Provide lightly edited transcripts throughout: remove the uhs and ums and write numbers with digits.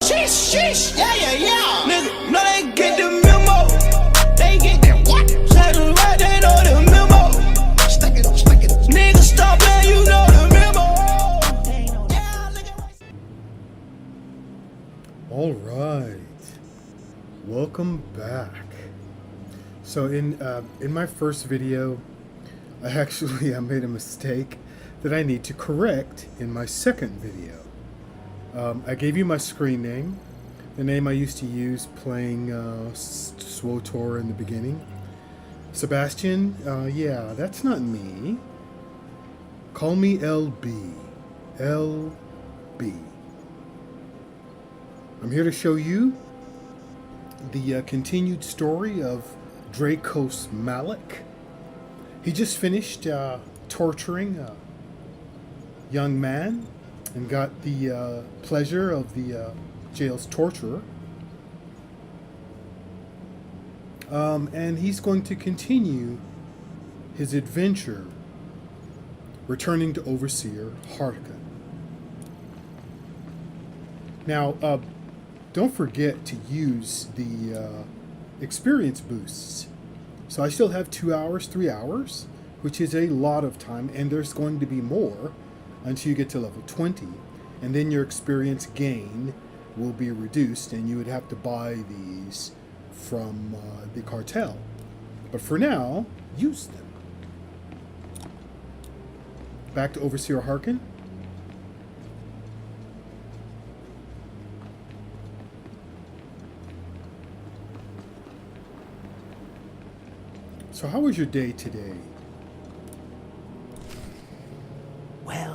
Sheesh, sheesh, yeah. Nigga, no, they get the memo. They get that what? Say the right, they know the memo. Stack it up. Nigga, stop playing, you know the memo. All right, welcome back. So in my first video, I made a mistake that I need to correct in my second video. I gave you my screen name, the name I used to use playing SWTOR in the beginning. Sebastian, yeah, that's not me. Call me LB. LB. I'm here to show you the continued story of Dracos Malik. He just finished torturing a young man and got the pleasure of the jail's torturer. And he's going to continue his adventure, returning to Overseer Harkin. Now, don't forget to use the experience boosts. So I still have 2 hours, 3 hours, which is a lot of time, and there's going to be more until you get to level 20, and then your experience gain will be reduced, and you would have to buy these from the cartel. But for now, use them. Back to Overseer Harkin. So how was your day today? Well.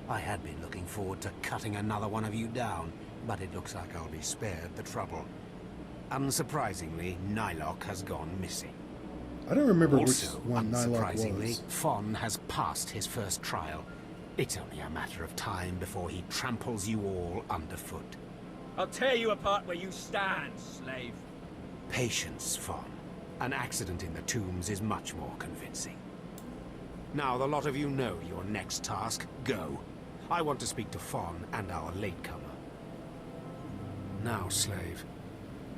I had been looking forward to cutting another one of you down, but it looks like I'll be spared the trouble. Unsurprisingly, Nylock has gone missing. I don't remember Also, which one Nylock was. Fon has passed his first trial. It's only a matter of time before he tramples you all underfoot. I'll tear you apart where you stand, slave. Patience, Fon. An accident in the tombs is much more convincing. Now, the lot of you know your next task. Go. I want to speak to Fon and our latecomer. Now, slave.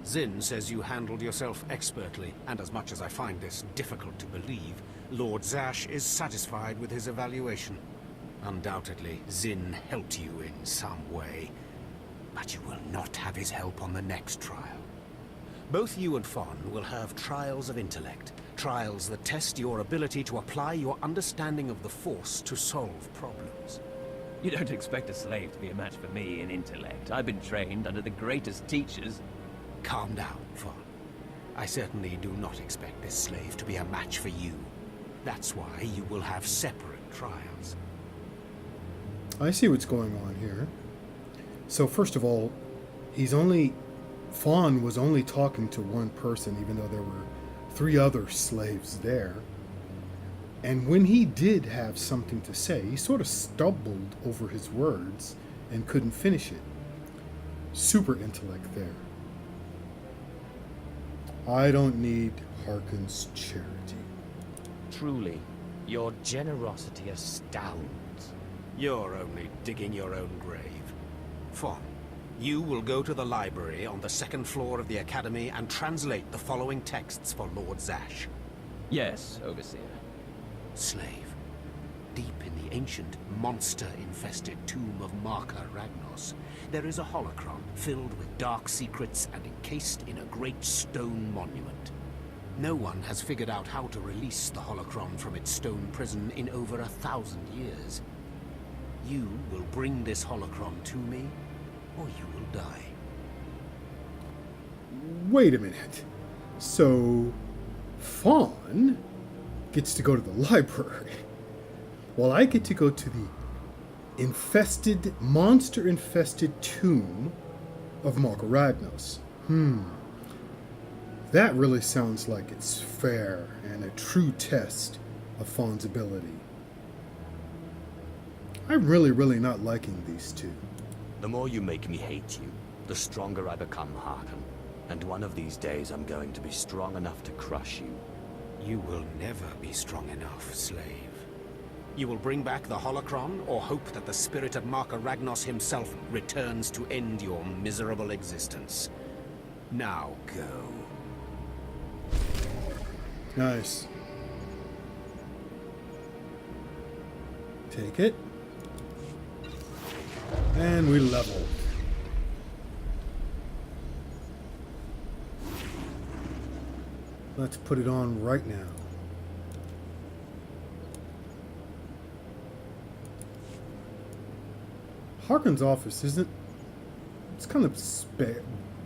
Zinn says you handled yourself expertly, and as much as I find this difficult to believe, Lord Zash is satisfied with his evaluation. Undoubtedly, Zinn helped you in some way, but you will not have his help on the next trial. Both you and Fon will have trials of intellect, trials that test your ability to apply your understanding of the Force to solve problems. You don't expect a slave to be a match for me in intellect. I've been trained under the greatest teachers. Calm down, Fon. I certainly do not expect this slave to be a match for you. That's why you will have separate trials. I see what's going on here. So first of all, Fon was only talking to one person, even though there were 3 other slaves there. And when he did have something to say, he sort of stumbled over his words and couldn't finish it. Super intellect there. I don't need Harkin's charity. Truly, your generosity astounds. You're only digging your own grave. Fon, you will go to the library on the 2nd floor of the Academy and translate the following texts for Lord Zash. Yes, Overseer. Slave, deep in the ancient, monster-infested tomb of Marka Ragnos, there is a holocron filled with dark secrets and encased in a great stone monument. No one has figured out how to release the holocron from its stone prison in over 1,000 years. You will bring this holocron to me, or you will die. Wait a minute. So, Fon gets to go to the library, while I get to go to the monster-infested tomb of Marka Ragnos. That really sounds like it's fair and a true test of Fon's ability. I'm really not liking these two. The more you make me hate you, the stronger I become, Harkin. And one of these days I'm going to be strong enough to crush you. You will never be strong enough, slave. You will bring back the holocron, or hope that the spirit of Marker Ragnos himself returns to end your miserable existence. Now go. Nice. Take it. And we leveled. Let's put it on right now. Harkon's office isn't... It's kind of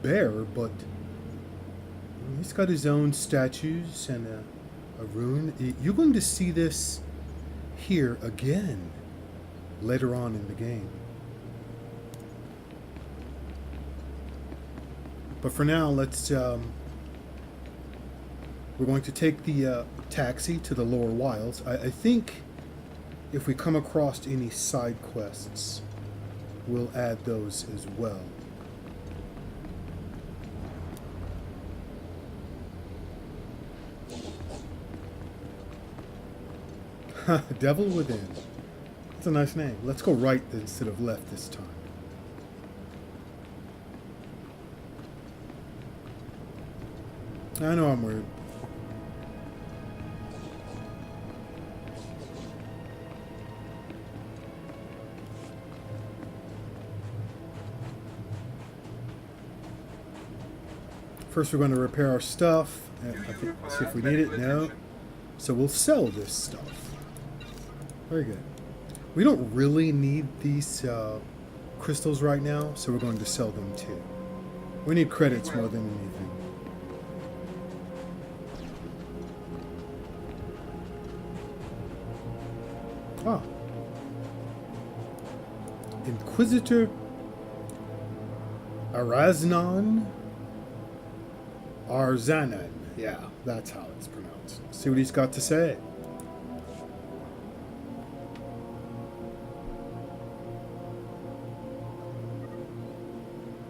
bare, but he's got his own statues and a rune. You're going to see this here again later on in the game. But for now, let's... we're going to take the taxi to the Lower Wilds. I think if we come across any side quests, we'll add those as well. Devil Within. That's a nice name. Let's go right instead of left this time. I know I'm weird. First we're going to repair our stuff. See if we need it. No. So we'll sell this stuff. Very good. We don't really need these crystals right now, so we're going to sell them too. We need credits more than anything. Ah. Inquisitor Araznan Arzanan. Yeah, that's how it's pronounced. See what he's got to say.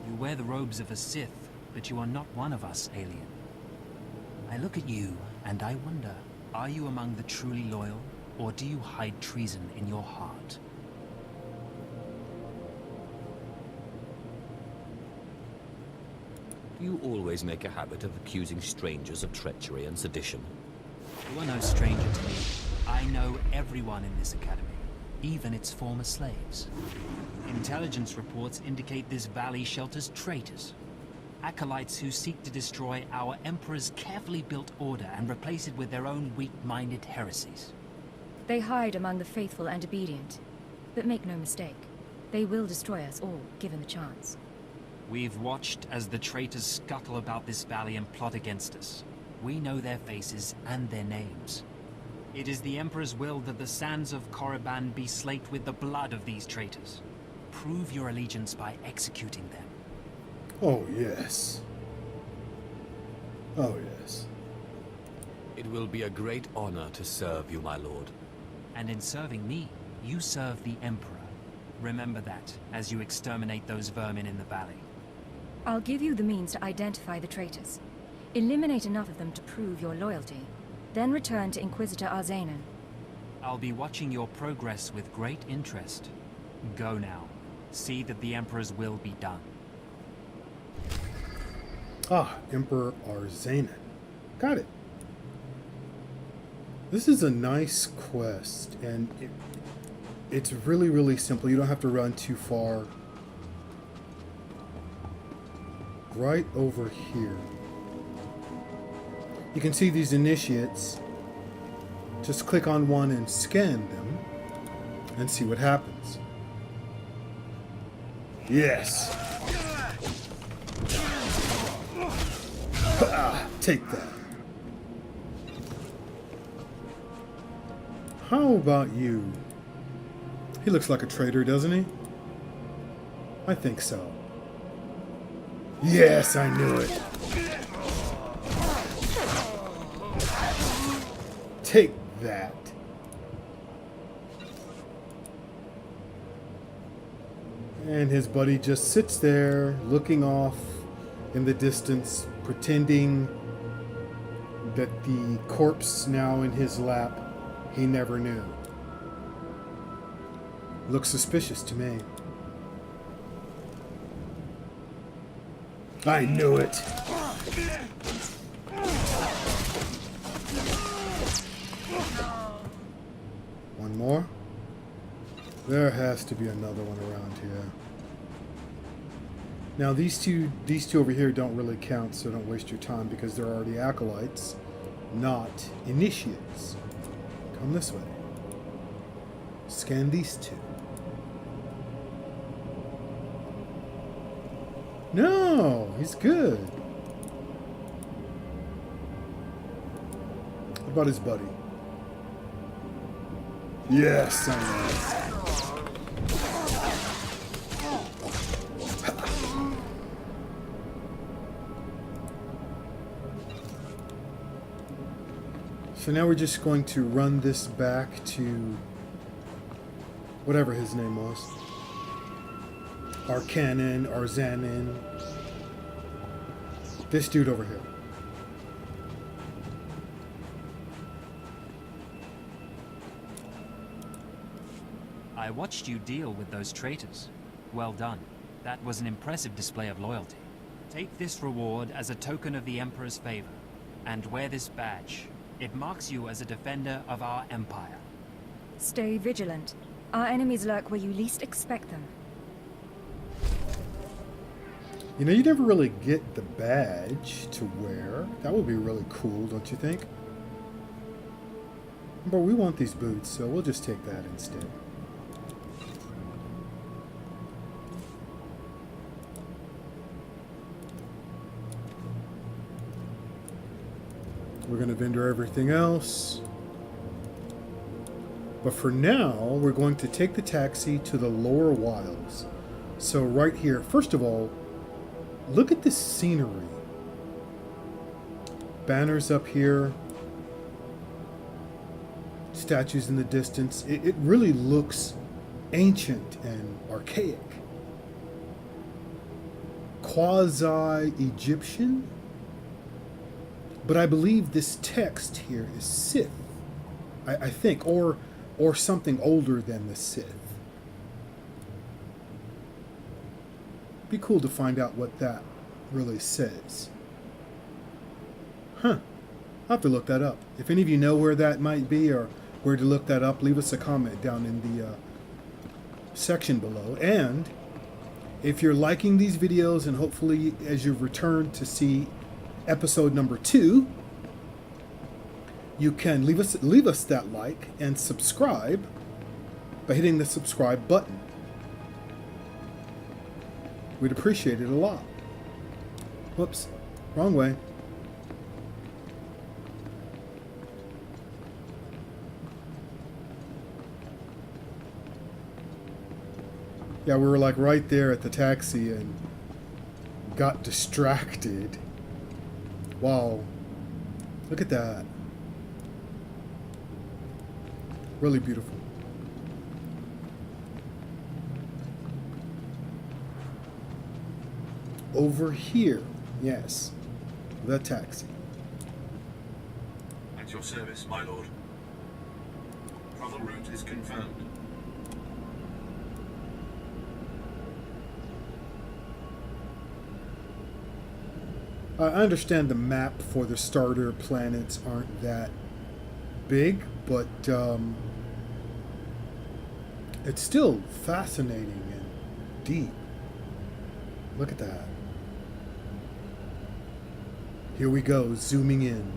You wear the robes of a Sith, but you are not one of us, alien. I look at you, and I wonder, are you among the truly loyal, or do you hide treason in your heart? You always make a habit of accusing strangers of treachery and sedition. You are no stranger to me. I know everyone in this academy, even its former slaves. Intelligence reports indicate this valley shelters traitors. Acolytes who seek to destroy our Emperor's carefully built order and replace it with their own weak-minded heresies. They hide among the faithful and obedient. But make no mistake, they will destroy us all, given the chance. We've watched as the traitors scuttle about this valley and plot against us. We know their faces and their names. It is the Emperor's will that the sands of Korriban be slaked with the blood of these traitors. Prove your allegiance by executing them. Oh, yes. Oh, yes. It will be a great honor to serve you, my lord. And in serving me, you serve the Emperor. Remember that, as you exterminate those vermin in the valley. I'll give you the means to identify the traitors. Eliminate enough of them to prove your loyalty. Then return to Inquisitor Arzanan. I'll be watching your progress with great interest. Go now. See that the Emperor's will be done. Ah, Emperor Arzanan. Got it. This is a nice quest, and it's really, really simple. You don't have to run too far. Right over here. You can see these initiates. Just click on one and scan them and see what happens. Yes. Ah, take that. How about you? He looks like a traitor, doesn't he? I think so. Yes, I knew it. Take that. And his buddy just sits there, looking off in the distance, pretending that the corpse now in his lap, he never knew. Looks suspicious to me. I knew it. One more. There has to be another one around here. Now these two over here don't really count, so don't waste your time because they're already acolytes, not initiates. Come this way. Scan these two. No, he's good. What about his buddy? Yes, I know. So now we're just going to run this back to whatever his name was. Arcanon, Arzanin. This dude over here. I watched you deal with those traitors. Well done. That was an impressive display of loyalty. Take this reward as a token of the Emperor's favor, and wear this badge. It marks you as a defender of our empire. Stay vigilant. Our enemies lurk where you least expect them. You know, you never really get the badge to wear. That would be really cool, don't you think? But we want these boots, so we'll just take that instead. We're going to vendor everything else. But for now, we're going to take the taxi to the lower wilds. So right here, first of all, look at this scenery. Banners up here. Statues in the distance. It really looks ancient and archaic. Quasi-Egyptian. But I believe this text here is Sith. I think. Or something older than the Sith. Be cool to find out what that really says. Huh. I'll have to look that up. If any of you know where that might be or where to look that up, leave us a comment down in the section below. And if you're liking these videos, and hopefully as you return to see episode number 2, you can leave us that like and subscribe by hitting the subscribe button. We'd appreciate it a lot. Whoops, wrong way. Yeah, we were like right there at the taxi and got distracted. Wow, look at that. Really beautiful. Over here, yes, the taxi. At your service, my lord. Travel route is confirmed. I understand the map for the starter planets aren't that big, but it's still fascinating and deep. Look at that. Here we go, zooming in.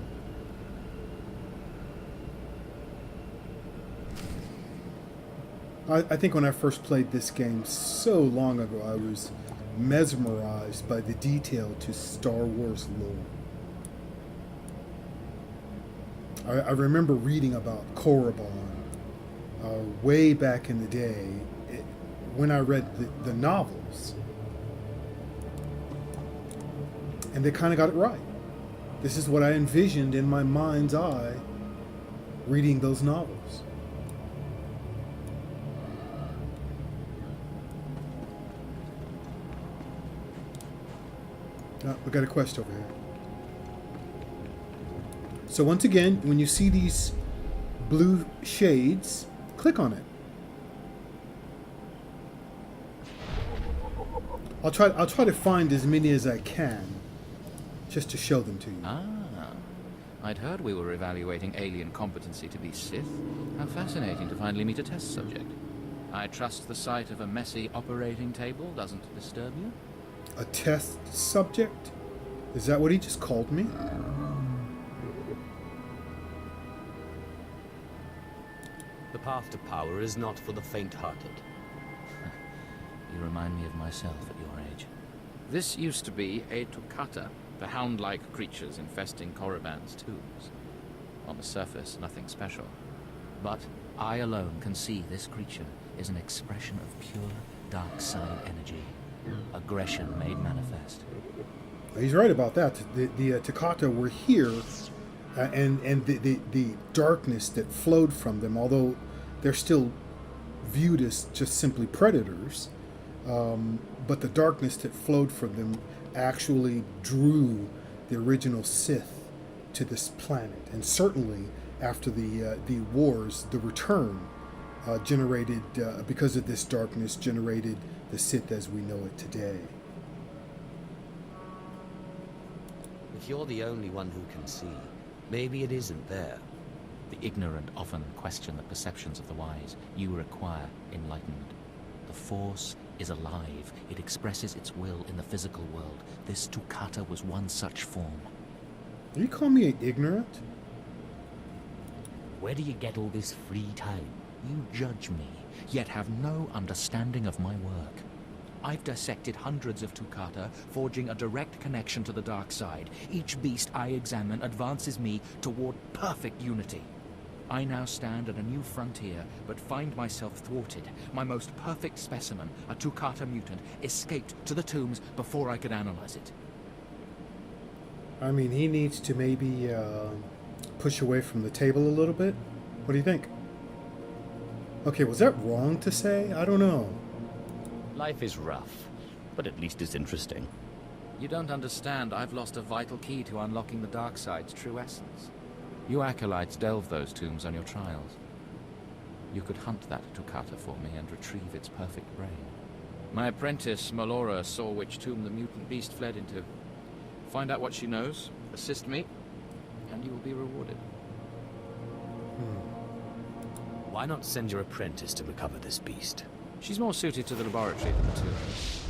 I think when I first played this game so long ago, I was mesmerized by the detail to Star Wars lore. I remember reading about Korriban way back in the day when I read the novels. And they kind of got it right. This is what I envisioned in my mind's eye reading those novels. We got a quest over here. So once again, when you see these blue shades, click on it. I'll try to find as many as I can, just to show them to you. Ah, I'd heard we were evaluating alien competency to be Sith. How fascinating to finally meet a test subject. I trust the sight of a messy operating table doesn't disturb you? A test subject? Is that what he just called me? The path to power is not for the faint-hearted. You remind me of myself at your age. This used to be a Toccata, the hound-like creatures infesting Korriban's tombs. On the surface, nothing special. But I alone can see this creature is an expression of pure dark side energy. Aggression made manifest. He's right about that. The Toccata were here, and the darkness that flowed from them, although they're still viewed as just simply predators, but the darkness that flowed from them actually drew the original Sith to this planet. And certainly after the wars, the return generated, because of this darkness, generated the Sith as we know it today. If you're the only one who can see, maybe it isn't there. The ignorant often question the perceptions of the wise. You require enlightenment. The Force is alive. It expresses its will in the physical world. This Toccata was one such form. Are you calling me ignorant? Where do you get all this free time? You judge me, yet have no understanding of my work. I've dissected hundreds of Toccata, forging a direct connection to the dark side. Each beast I examine advances me toward perfect unity. I now stand at a new frontier, but find myself thwarted. My most perfect specimen, a Toccata mutant, escaped to the tombs before I could analyze it. I mean, he needs to maybe push away from the table a little bit. What do you think? Okay, was that wrong to say? I don't know. Life is rough, but at least it's interesting. You don't understand. I've lost a vital key to unlocking the dark side's true essence. You acolytes delve those tombs on your trials. You could hunt that Toccata for me and retrieve its perfect brain. My apprentice, Melora, saw which tomb the mutant beast fled into. Find out what she knows, assist me, and you will be rewarded. Why not send your apprentice to recover this beast? She's more suited to the laboratory than the two of us.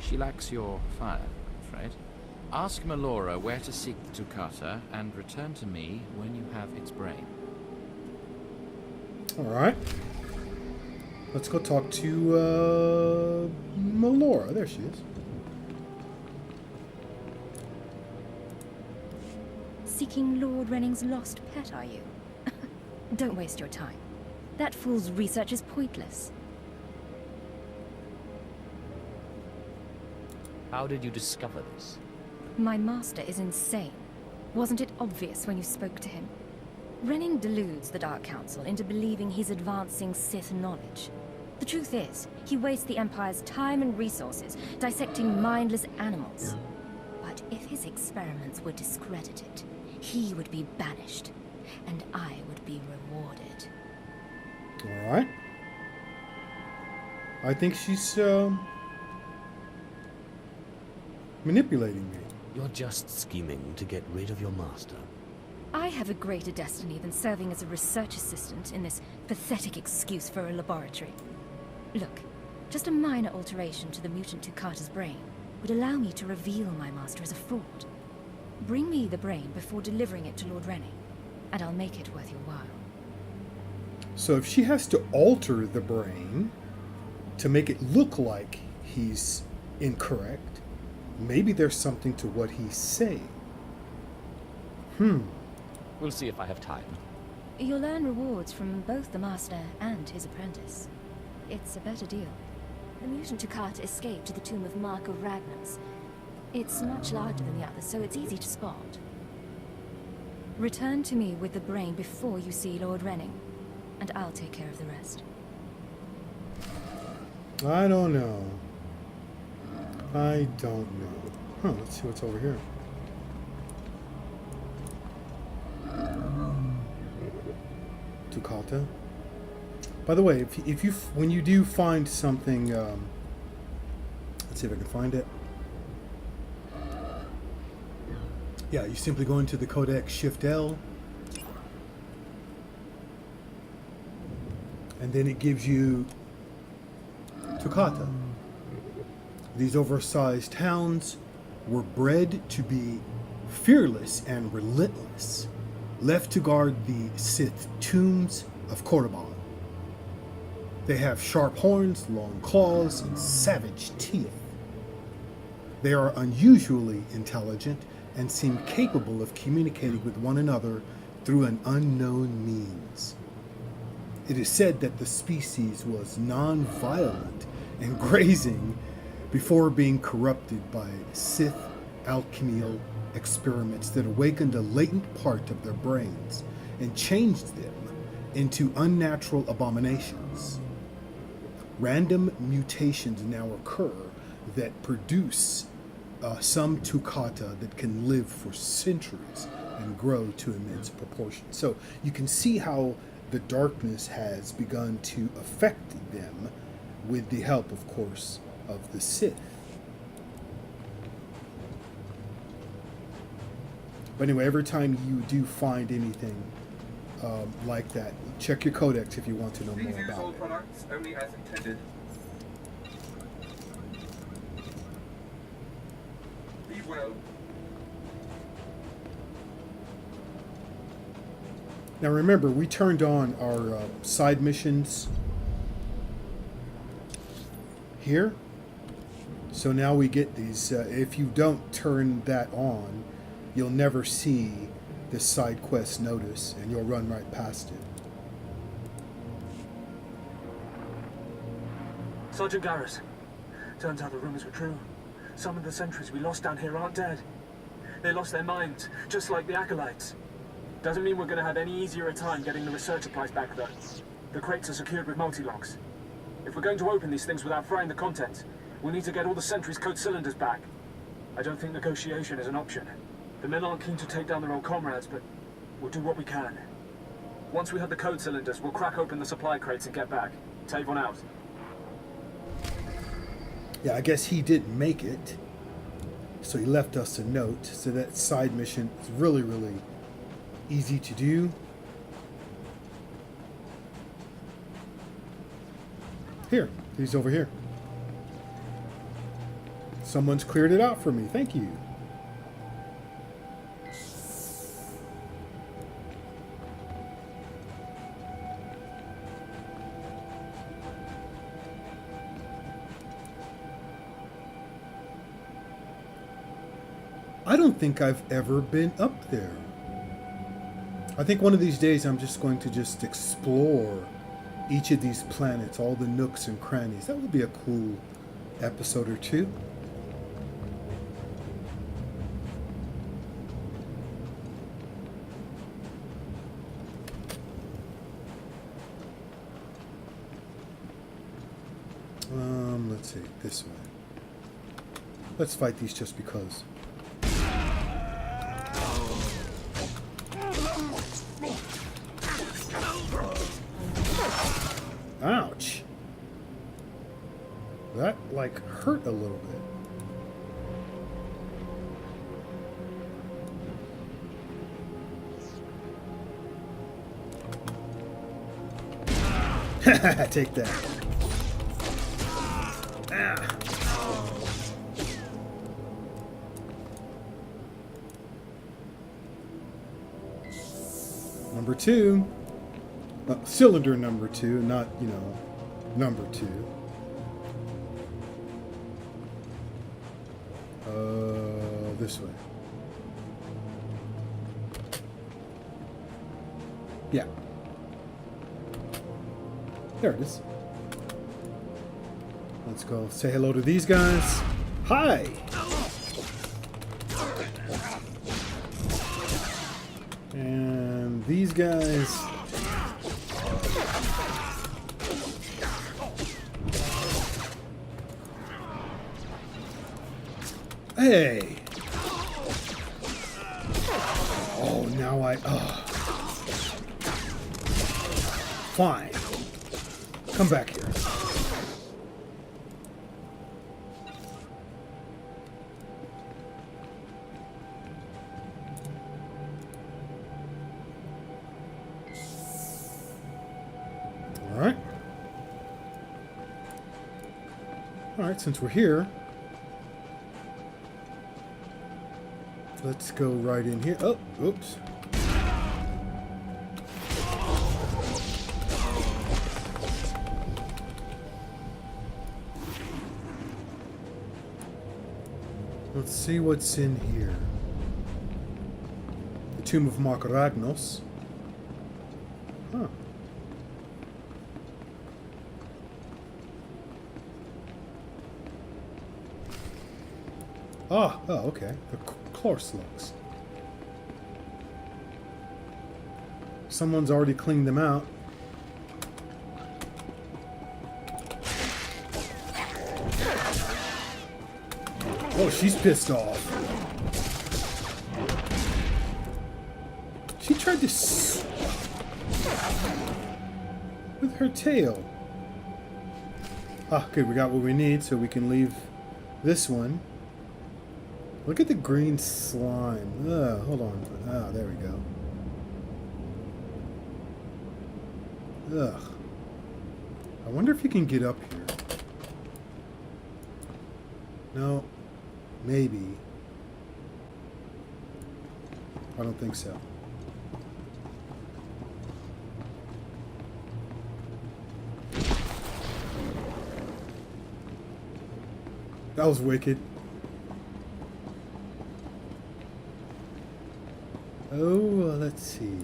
She lacks your fire, I'm afraid. Ask Melora where to seek the Toccata, and return to me when you have its brain. Alright. Let's go talk to Melora. There she is. Seeking Lord Renning's lost pet, are you? Don't waste your time. That fool's research is pointless. How did you discover this? My master is insane. Wasn't it obvious when you spoke to him? Renning deludes the Dark Council into believing he's advancing Sith knowledge. The truth is, he wastes the Empire's time and resources dissecting mindless animals. But if his experiments were discredited, he would be banished, and I would be rewarded. Alright. I think she's manipulating me. You're just scheming to get rid of your master. I have a greater destiny than serving as a research assistant in this pathetic excuse for a laboratory. Look, just a minor alteration to the mutant Toccata's brain would allow me to reveal my master as a fraud. Bring me the brain before delivering it to Lord Renning, and I'll make it worth your while. So if she has to alter the brain to make it look like he's incorrect, maybe there's something to what he's saying. We'll see if I have time. You'll earn rewards from both the master and his apprentice. It's a better deal. The mutant Toccata escaped to the tomb of Mark of Ragnars. It's much larger than the others, so it's easy to spot. Return to me with the brain before you see Lord Renning, and I'll take care of the rest. I don't know. I don't know. Huh, let's see what's over here. Toccata. By the way, if you when you do find something, let's Let's see if I can find it. Yeah, you simply go into the codex, Shift L, and then it gives you Toccata. These oversized hounds were bred to be fearless and relentless, left to guard the Sith tombs of Korriban. They have sharp horns, long claws, and savage teeth. They are unusually intelligent and seem capable of communicating with one another through an unknown means. It is said that the species was non-violent and grazing before being corrupted by Sith alchemical experiments that awakened a latent part of their brains and changed them into unnatural abominations. Random mutations now occur that produce some Toccata that can live for centuries and grow to immense proportions. So you can see how the darkness has begun to affect them with the help, of course, of the Sith. But anyway, every time you do find anything like that, check your codex if you want to know more Please use about all it. products only as intended. Be well. Now remember, we turned on our side missions here. So now we get these. If you don't turn that on, you'll never see this side quest notice, and you'll run right past it. Sergeant Garrus, turns out the rumors were true. Some of the sentries we lost down here aren't dead. They lost their minds, just like the Acolytes. Doesn't mean we're going to have any easier a time getting the research supplies back, though. The crates are secured with multi-locks. If we're going to open these things without frying the contents, we'll need to get all the sentries' code cylinders back. I don't think negotiation is an option. The men aren't keen to take down their old comrades, but we'll do what we can. Once we have the code cylinders, we'll crack open the supply crates and get back. Tave on out. Yeah, I guess he didn't make it, so he left us a note. So that side mission is really, really easy to do. Here, he's over here. Someone's cleared it out for me. Thank you. I don't think I've ever been up there. I think one of these days I'm just going to just explore each of these planets, all the nooks and crannies. That would be a cool episode or two. Let's see, this way. Let's fight these just because. Ouch. That, like, hurt a little bit. Take that. Ah. Number 2. Cylinder number 2, not, you know, number 2. This way. Yeah. There it is. Let's go say hello to these guys. Hi! And these guys. Hey! Oh, now Fine. Come back here. Alright, since we're here, let's go right in here. Oh, oops. Let's see what's in here. The Tomb of Mark Ragnos. Huh. Ah, oh, okay. The Klorslugs. Someone's already cleaned them out. Oh, she's pissed off. She tried to with her tail. Ah, good. We got what we need, so we can leave this one. Look at the green slime. Hold on. Ah, there we go. Ugh. I wonder if you can get up here. No. Maybe. I don't think so. That was wicked. Oh, let's see.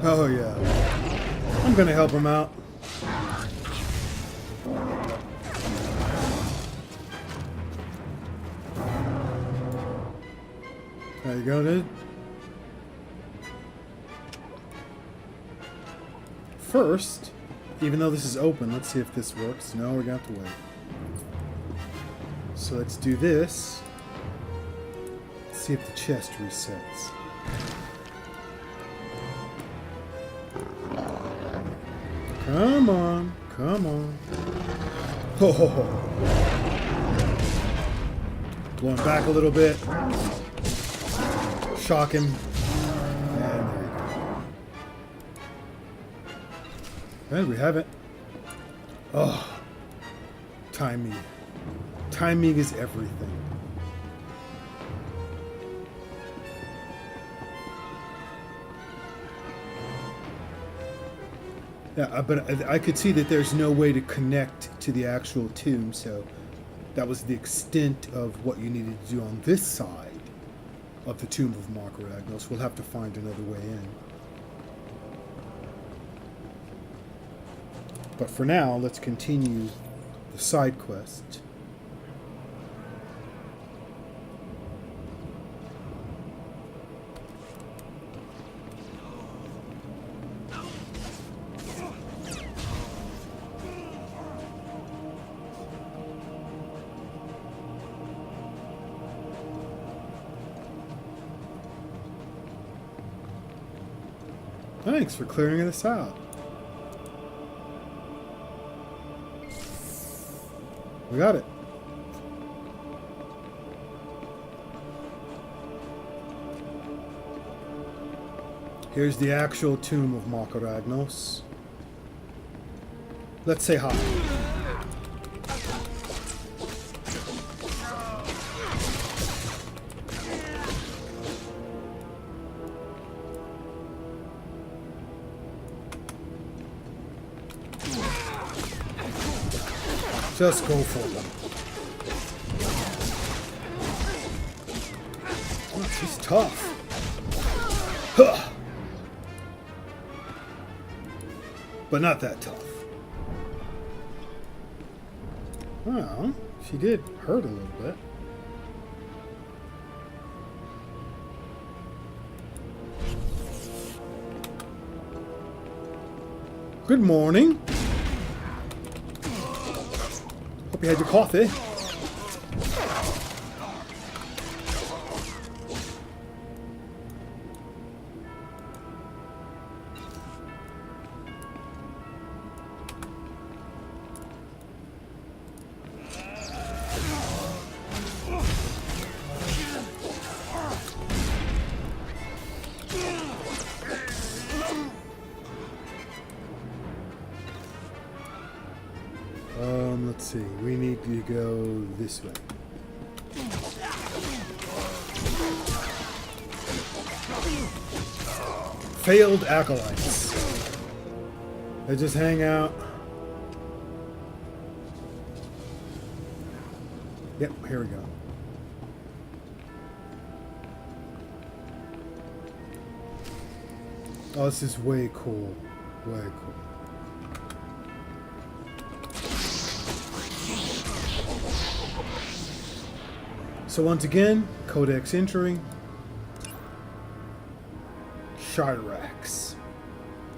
Oh, yeah. I'm gonna help him out. There you go, dude. First, even though this is open, let's see if this works. No, we're gonna have to wait. So let's do this. Let's see if the chest resets. Come on, come on. Ho ho ho. Going back a little bit. Shock him. And there you go. And we have it. Oh. Timing. Timing is everything. Yeah, but I could see that there's no way to connect to the actual tomb, so that was the extent of what you needed to do on this side of the Tomb of Mark Ragnos. We'll have to find another way in. But for now, let's continue the side quest. Thanks for clearing this out. We got it. Here's the actual tomb of Mark Ragnos. Let's say hi. Just go for them. Oh, she's tough. Huh. But not that tough. Well, she did hurt a little bit. Good morning. Hope you had your coffee. Let's see. We need to go this way. Failed acolytes. They just hang out. Yep, here we go. Oh, this is way cool. Way cool. So once again, codex entry. Shirax.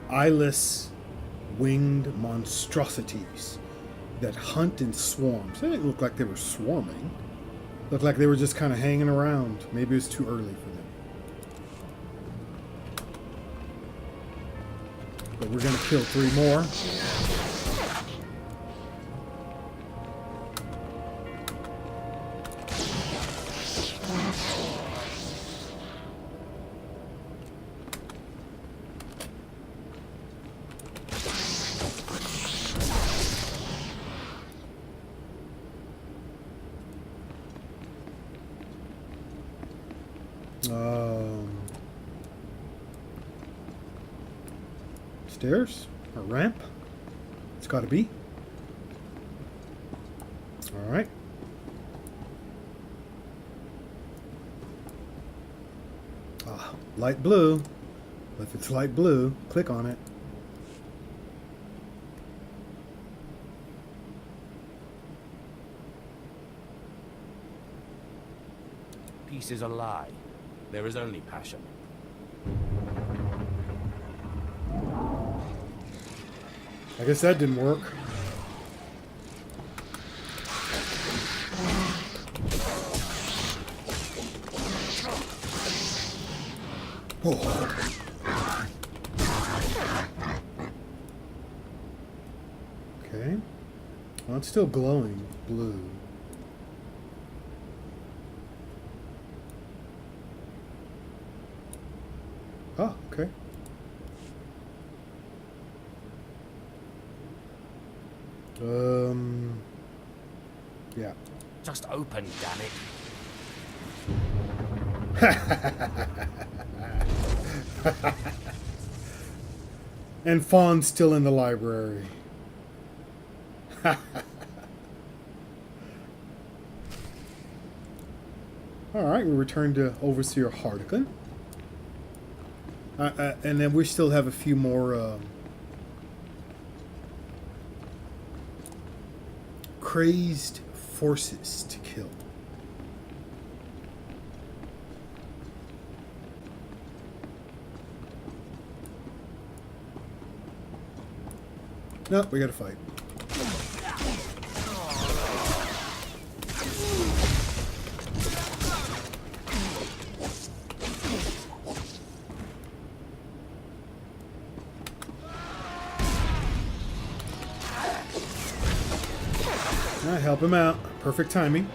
Eyeless, winged monstrosities that hunt in swarms. They didn't look like they were swarming. Looked like they were just kind of hanging around. Maybe it was too early for them. But we're gonna kill 3 more. Stairs? A ramp? It's gotta be. Alright. Ah, light blue. If it's light blue, click on it. Peace is a lie. There is only passion. I guess that didn't work. Oh. Okay. Well, it's still glowing blue. Oh, okay. Yeah. Just open, damn it. And Fawn's still in the library. Alright, we return to Overseer Hardigan. And then we still have a few more crazed forces to kill. No, we gotta fight. Alright, help him out. Perfect timing.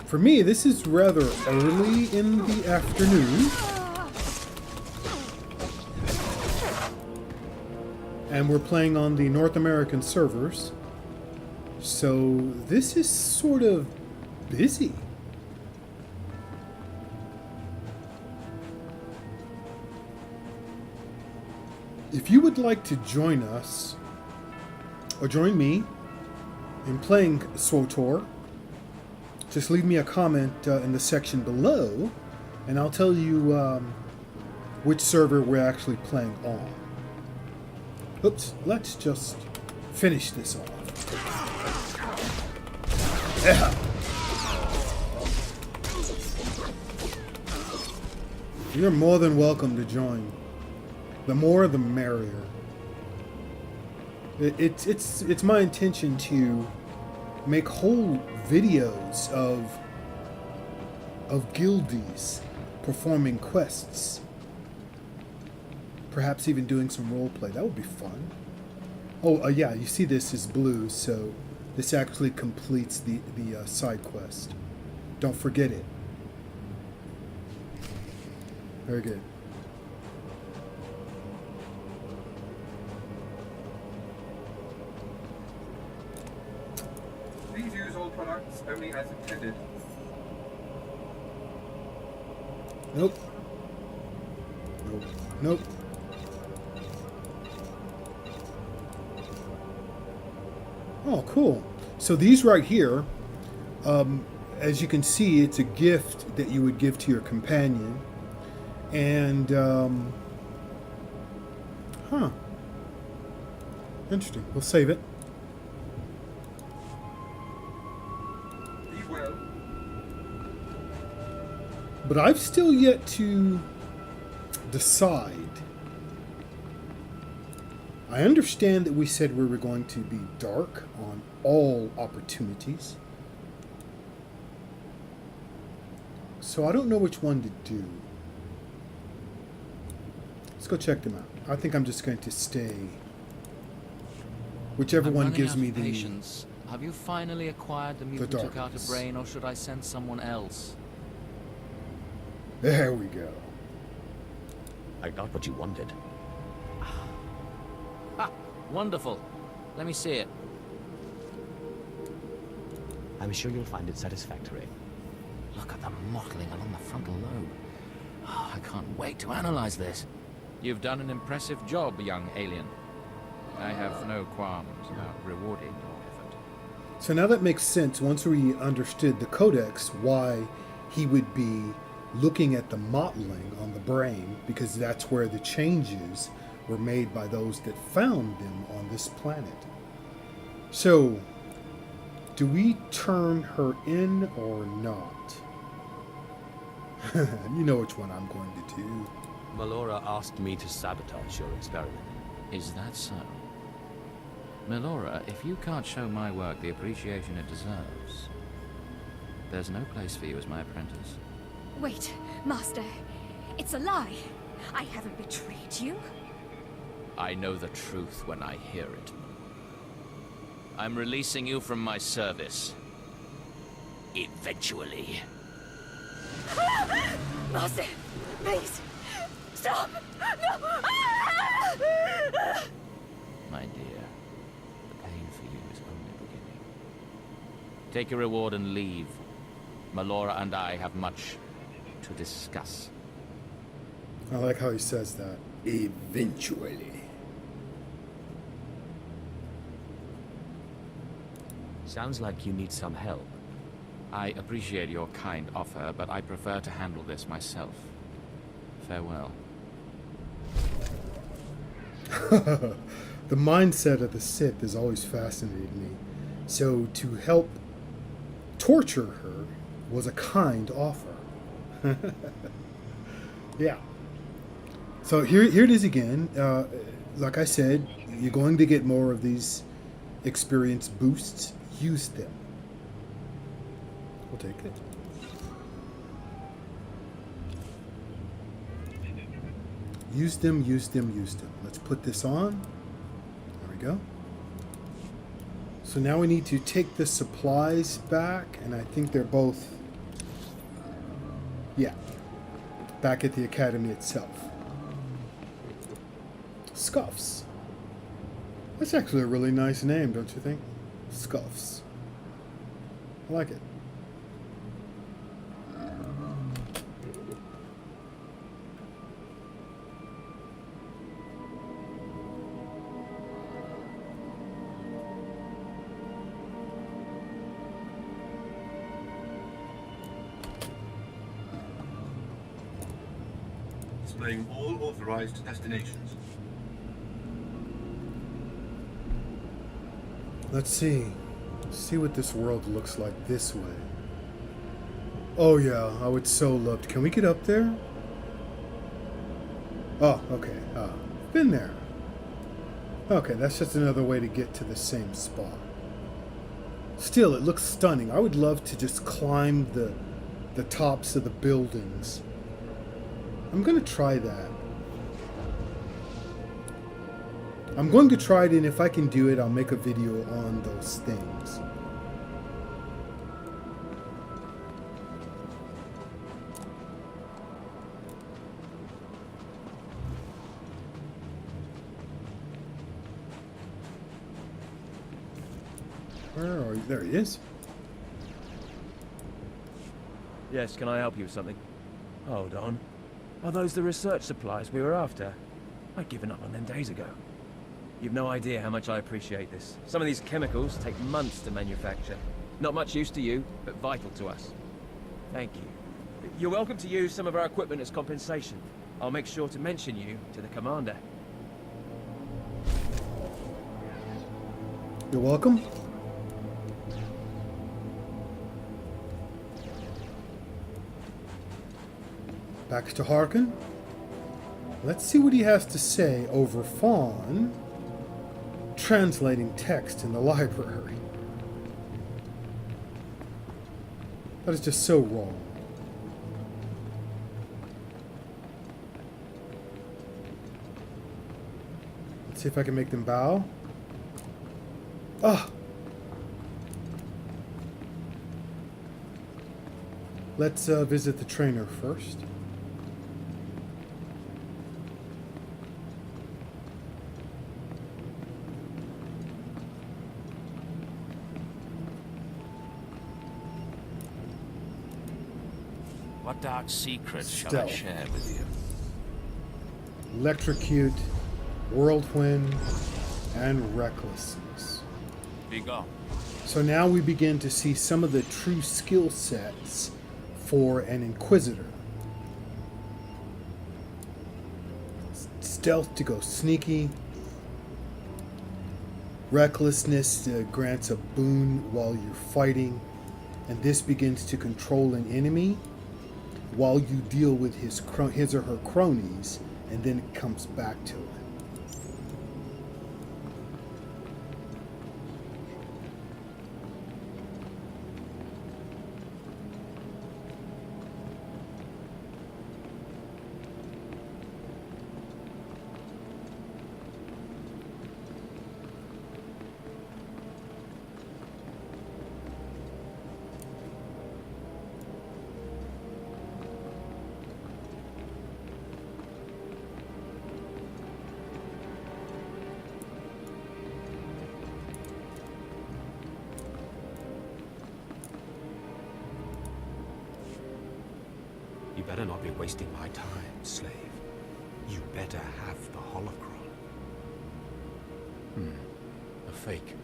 For me, this is rather early in the afternoon. And we're playing on the North American servers. So this is sort of busy. If you would like to join us, or join me in playing SWTOR, just leave me a comment in the section below, and I'll tell you which server we're actually playing on. Oops, let's just finish this off. Yeah. You're more than welcome to join. The more, the merrier. It's my intention to make whole videos of guildies performing quests. Perhaps even doing some roleplay. That would be fun. Oh, yeah, you see this is blue, so this actually completes the side quest. Don't forget it. Very good. products only as intended. Nope. Nope. Nope. Oh, cool. So these right here, as you can see, it's a gift that you would give to your companion. And, huh. Interesting. We'll save it. Be well. But I've still yet to decide. I understand that we said we were going to be dark on all opportunities. So I don't know which one to do. Let's go check them out. I think I'm just going to stay. Whichever one gives me the... patience. Have you finally acquired the mutant Takata brain, or should I send someone else? There we go. I got what you wanted. Ha! Wonderful. Let me see it. I'm sure you'll find it satisfactory. Look at the mottling along the frontal lobe. Oh, I can't wait to analyze this. You've done an impressive job, young alien. I have no qualms about rewarding your effort. So now that makes sense once we understood the codex, why he would be looking at the mottling on the brain, because that's where the changes were made by those that found them on this planet. So, do we turn her in or not? You know which one I'm going to do. Melora asked me to sabotage your experiment. Is that so? Melora, if you can't show my work the appreciation it deserves, there's no place for you as my apprentice. Wait, Master. It's a lie. I haven't betrayed you. I know the truth when I hear it. I'm releasing you from my service. Eventually. Master, please, stop! No! My dear, the pain for you is only beginning. Take your reward and leave. Melora and I have much to discuss. I like how he says that. Eventually. Sounds like you need some help. I appreciate your kind offer, but I prefer to handle this myself. Farewell. The mindset of the Sith has always fascinated me. So to help torture her was a kind offer. Yeah. So here it is again. Like I said, you're going to get more of these experience boosts. Use them. We'll take it. Use them, use them, use them. Let's put this on. There we go. So now we need to take the supplies back, and I think they're both, yeah, back at the academy itself. Scuffs. That's actually a really nice name, don't you think? Scuffs. I like it. Displaying all authorized destinations. Let's see. See what this world looks like this way. Oh yeah, I would so love to. Can we get up there? Oh, okay. Been there. Okay, that's just another way to get to the same spot. Still, it looks stunning. I would love to just climb the tops of the buildings. I'm going to try that. I'm going to try it, and if I can do it, I'll make a video on those things. Where are you? There he is. Yes, can I help you with something? Hold on. Are those the research supplies we were after? I'd given up on them days ago. You've no idea how much I appreciate this. Some of these chemicals take months to manufacture. Not much use to you, but vital to us. Thank you. You're welcome to use some of our equipment as compensation. I'll make sure to mention you to the commander. You're welcome. Back to Harkin. Let's see what he has to say over Fawn translating text in the library. That is just so wrong. Let's see if I can make them bow. Ah! Let's visit the trainer first. What dark secrets shall I share with you? Electrocute, whirlwind, and recklessness. Be gone. So now we begin to see some of the true skill sets for an Inquisitor. Stealth to go sneaky. Recklessness grants a boon while you're fighting, and this begins to control an enemy while you deal with his or her cronies, and then it comes back to it. You better not be wasting my time, slave. You better have the holocron. A fake.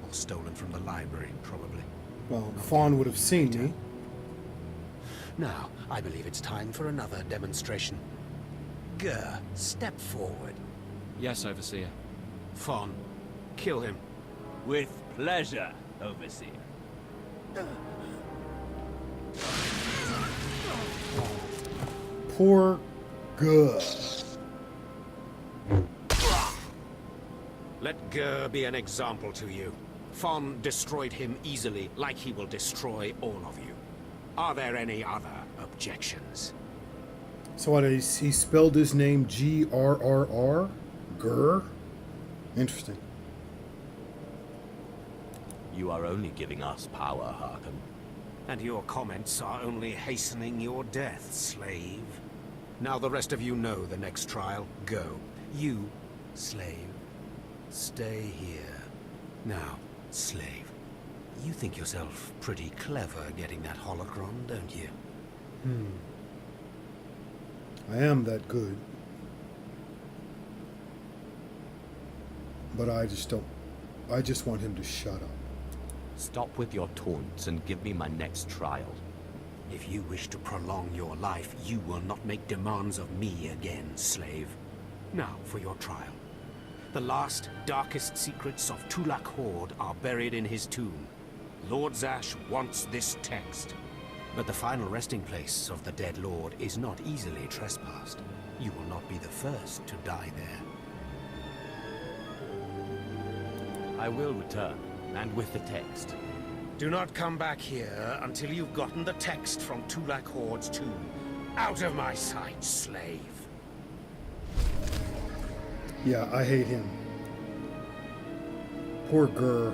Or stolen from the library, probably. Well, Fawn would have seen me. Now, I believe it's time for another demonstration. Gur, step forward. Yes, Overseer. Fawn, kill him. With pleasure, Overseer. Poor Gur. Let Gur be an example to you. Fawn destroyed him easily, like he will destroy all of you. Are there any other objections? So what, he spelled his name G-R-R-R? Gur? Interesting. You are only giving us power, Harkin. And your comments are only hastening your death, slave. Now the rest of you know the next trial. Go. You, slave, stay here. Now, slave, you think yourself pretty clever getting that holocron, don't you? I am that good. But I just want him to shut up. Stop with your taunts and give me my next trial. If you wish to prolong your life, you will not make demands of me again, slave. Now for your trial. The last, darkest secrets of Tulak Horde are buried in his tomb. Lord Zash wants this text. But the final resting place of the dead lord is not easily trespassed. You will not be the first to die there. I will return, and with the text. Do not come back here until you've gotten the text from Tulak Horde's tomb. Out of my sight, slave. Yeah, I hate him. Poor Gur.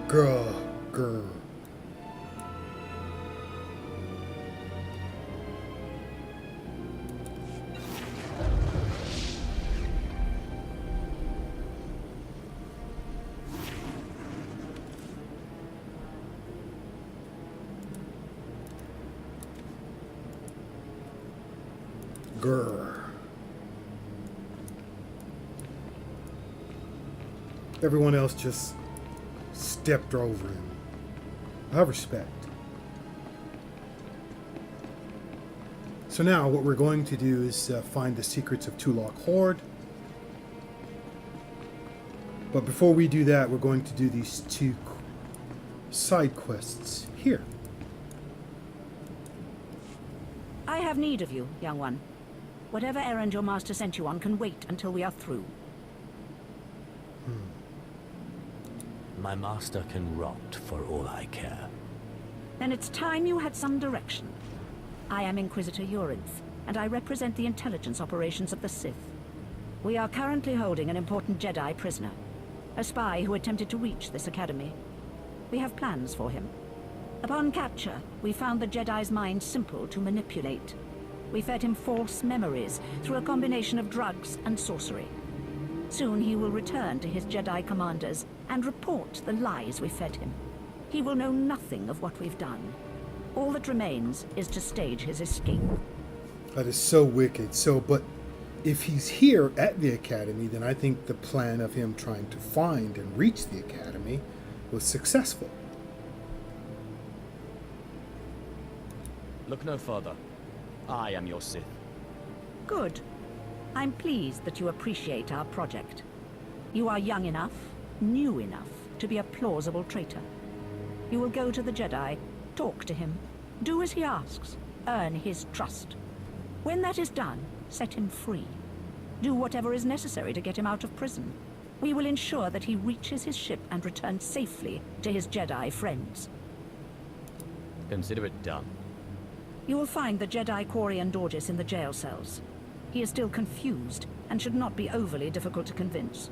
Gur. Grr. Everyone else just stepped over him. I have respect. So now what we're going to do is find the secrets of Tulok Horde. But before we do that, we're going to do these two side quests here. I have need of you, young one. Whatever errand your master sent you on can wait until we are through. My master can rot for all I care. Then it's time you had some direction. I am Inquisitor Urinth, and I represent the intelligence operations of the Sith. We are currently holding an important Jedi prisoner, a spy who attempted to reach this academy. We have plans for him. Upon capture, we found the Jedi's mind simple to manipulate. We fed him false memories through a combination of drugs and sorcery. Soon he will return to his Jedi commanders and report the lies we fed him. He will know nothing of what we've done. All that remains is to stage his escape. That is so wicked. But if he's here at the academy, then I think the plan of him trying to find and reach the academy was successful. Look no further. I am your Sith. Good. I'm pleased that you appreciate our project. You are young enough, new enough, to be a plausible traitor. You will go to the Jedi, talk to him, do as he asks, earn his trust. When that is done, set him free. Do whatever is necessary to get him out of prison. We will ensure that he reaches his ship and returns safely to his Jedi friends. Consider it done. You will find the Jedi Quarian Dorgis in the jail cells. He is still confused and should not be overly difficult to convince.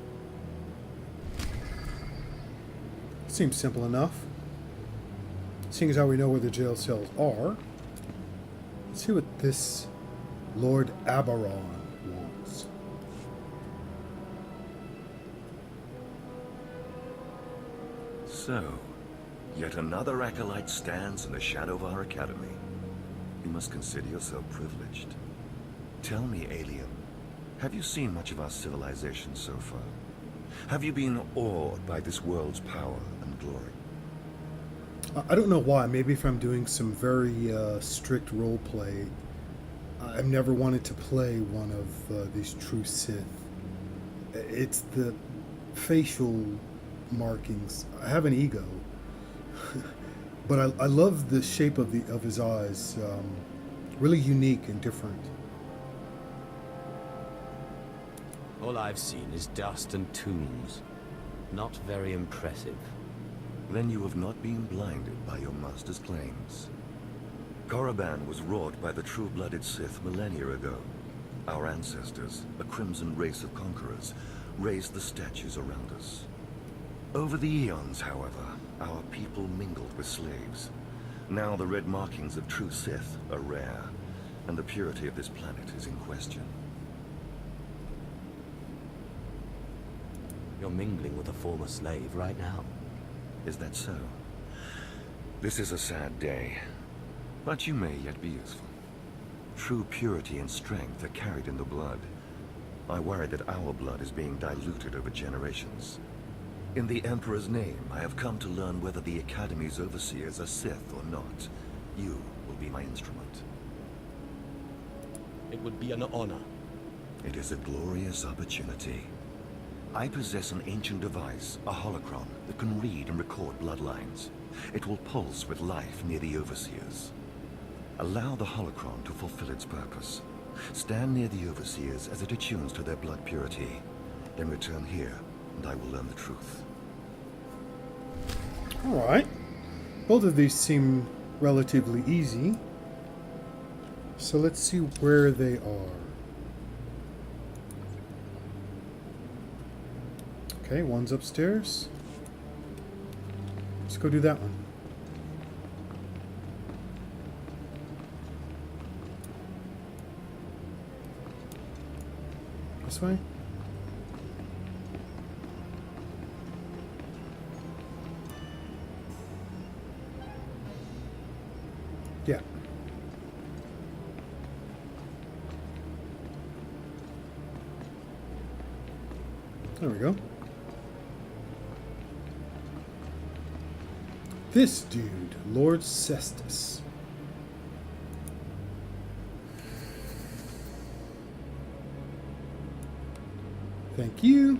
Seems simple enough. Seeing as how we know where the jail cells are, let's see what this Lord Aberon wants. So, yet another acolyte stands in the shadow of our academy. You must consider yourself privileged. Tell me, alien, have you seen much of our civilization so far? Have you been awed by this world's power and glory? I don't know why. Maybe if I'm doing some very strict role play, I've never wanted to play one of these true Sith. It's the facial markings. I have an ego, but I love the shape of his eyes. Really unique and different. All I've seen is dust and tombs. Not very impressive. Then you have not been blinded by your master's claims. Korriban was wrought by the true-blooded Sith millennia ago. Our ancestors, a crimson race of conquerors, raised the statues around us. Over the eons, however, our people mingled with slaves. Now the red markings of true Sith are rare, and the purity of this planet is in question. You're mingling with a former slave right now. Is that so? This is a sad day, but you may yet be useful. True purity and strength are carried in the blood. I worry that our blood is being diluted over generations. In the Emperor's name, I have come to learn whether the Academy's overseers are Sith or not. You will be my instrument. It would be an honor. It is a glorious opportunity. I possess an ancient device, a holocron, that can read and record bloodlines. It will pulse with life near the overseers. Allow the holocron to fulfill its purpose. Stand near the overseers as it attunes to their blood purity. Then return here, and I will learn the truth. Alright. Both of these seem relatively easy. So let's see where they are. Okay, one's upstairs. Let's go do that one. This way? Yeah. There we go. This dude, Lord Cestus. Thank you.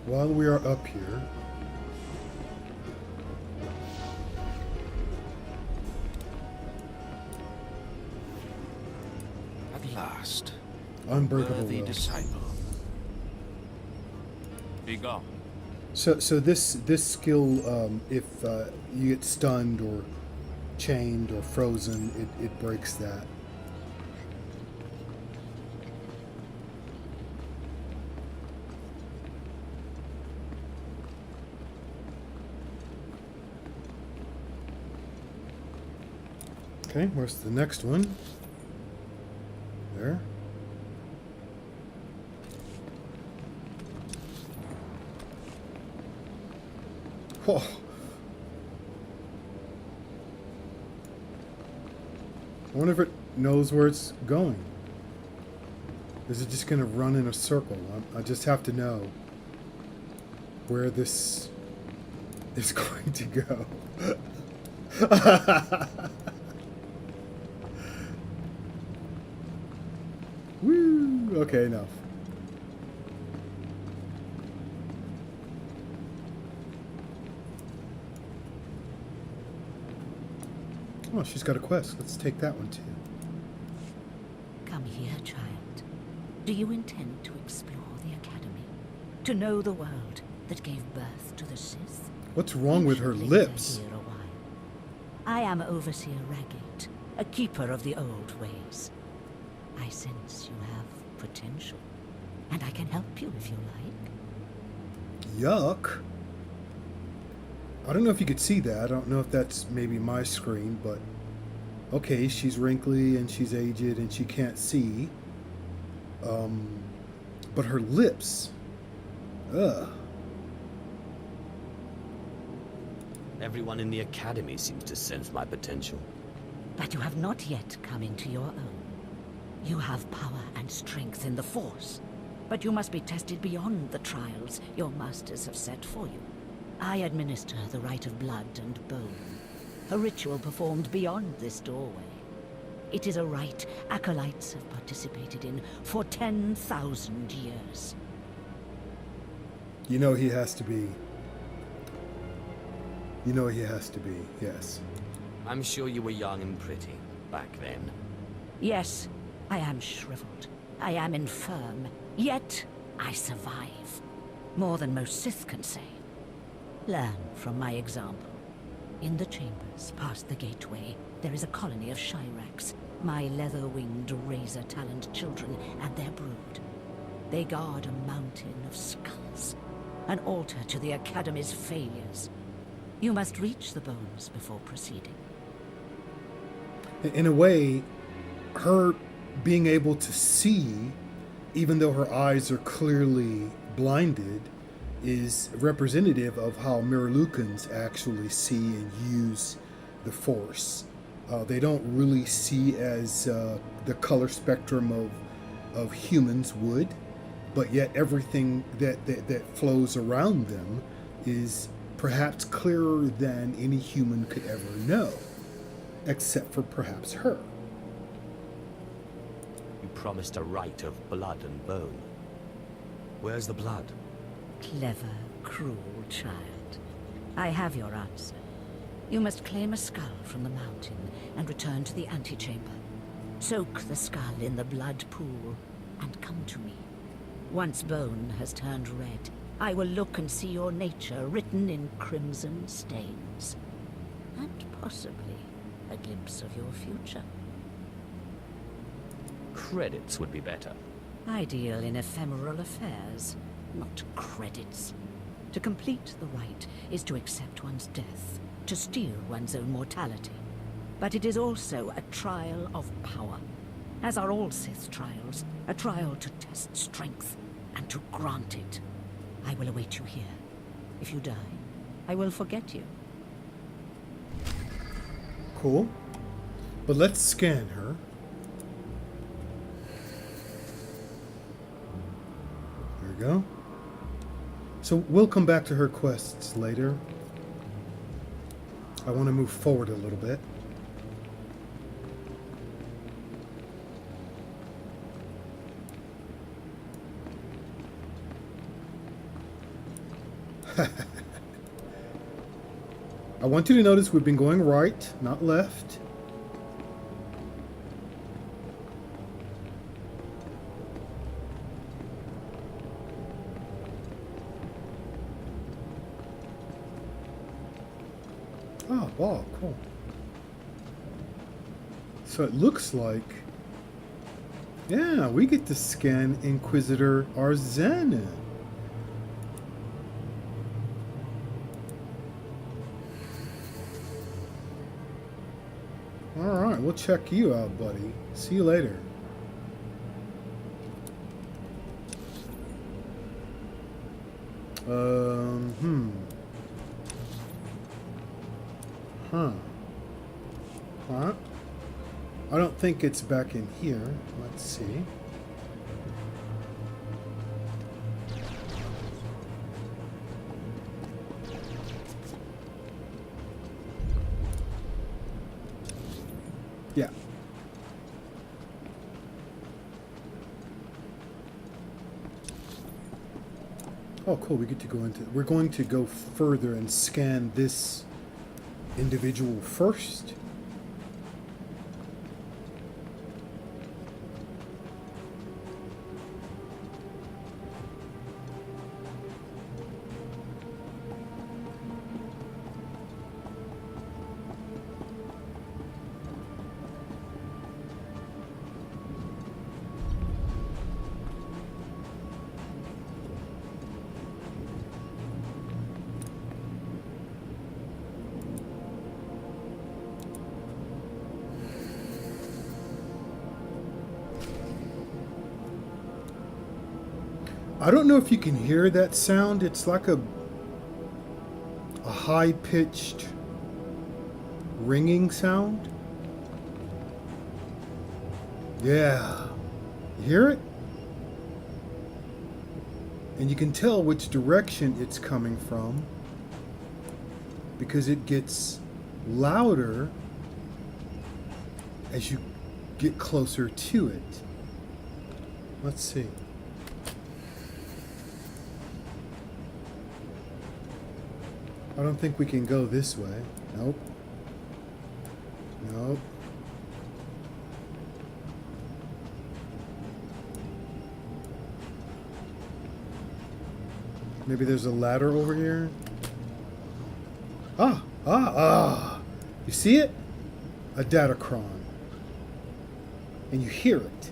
While we are up here, At last, unbreakable worthy will. disciple. Be gone. So this skill, if you get stunned or chained or frozen, it breaks that. Okay, where's the next one? There. Oh. I wonder if it knows where it's going. Is it just going to run in a circle? I just have to know where this is going to go. Woo! Okay, enough. Oh, she's got a quest. Let's take that one too. Come here, child. Do you intend to explore the Academy? To know the world that gave birth to the Sith? What's wrong with her lips? Here a while. I am Overseer Raggate, a keeper of the old ways. I sense you have potential, and I can help you if you like. Yuck. I don't know if you could see that. I don't know if that's maybe my screen, but okay, she's wrinkly and she's aged and she can't see. But her lips. Ugh. Everyone in the Academy seems to sense my potential. But you have not yet come into your own. You have power and strength in the Force, but you must be tested beyond the trials your masters have set for you. I administer the rite of blood and bone, a ritual performed beyond this doorway. It is a rite acolytes have participated in for 10,000 years. You know he has to be. You know he has to be, yes. I'm sure you were young and pretty back then. Yes, I am shriveled. I am infirm. Yet, I survive. More than most Sith can say. Learn from my example. In the chambers, past the gateway, there is a colony of Shyraks, my leather-winged, razor-taloned children and their brood. They guard a mountain of skulls, an altar to the Academy's failures. You must reach the bones before proceeding. In a way, her being able to see, even though her eyes are clearly blinded, is representative of how Miralukans actually see and use the Force. They don't really see as the color spectrum of humans would, but yet everything that flows around them is perhaps clearer than any human could ever know, except for perhaps her. You promised a rite of blood and bone. Where's the blood? Clever, cruel child. I have your answer. You must claim a skull from the mountain and return to the antechamber. Soak the skull in the blood pool and come to me. Once bone has turned red, I will look and see your nature written in crimson stains. And possibly a glimpse of your future. Credits would be better. I deal in ephemeral affairs, not credits. To complete the rite is to accept one's death, to steal one's own mortality. But it is also a trial of power. As are all Sith trials, a trial to test strength and to grant it. I will await you here. If you die, I will forget you. Cool. But let's scan her. There we go. So we'll come back to her quests later. I want to move forward a little bit. I want you to notice we've been going right, not left. Oh, wow, cool. So it looks like, yeah, we get to scan Inquisitor Arzanin. Alright, we'll check you out, buddy. See you later. Huh? I don't think it's back in here. Let's see. Yeah. Oh, cool. We get to go into... We're going to go further and scan this individual first. I don't know if you can hear that sound. It's like a high-pitched ringing sound. Yeah. You hear it? And you can tell which direction it's coming from because it gets louder as you get closer to it. Let's see. I don't think we can go this way. Nope. Nope. Maybe there's a ladder over here. Ah! You see it? A datacron. And you hear it.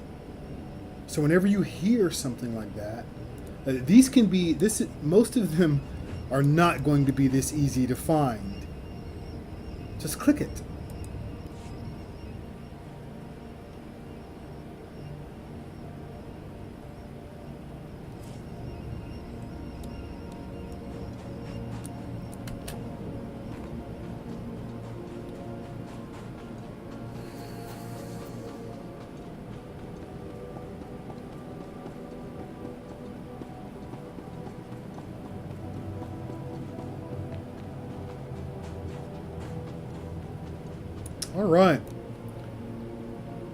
So whenever you hear something like that, these can be, most of them are not going to be this easy to find. Just click it. All right.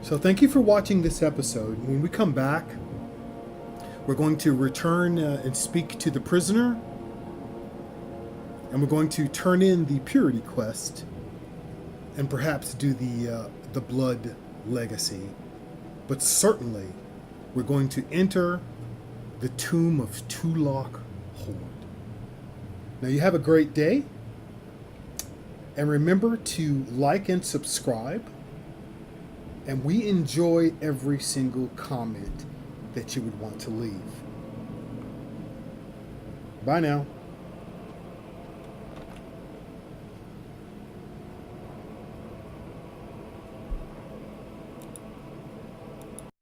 So thank you for watching this episode. When we come back, we're going to return and speak to the prisoner. And we're going to turn in the purity quest. And perhaps do the blood legacy. But certainly, we're going to enter the tomb of Tulok Horde. Now you have a great day. And remember to like and subscribe. And we enjoy every single comment that you would want to leave. Bye now.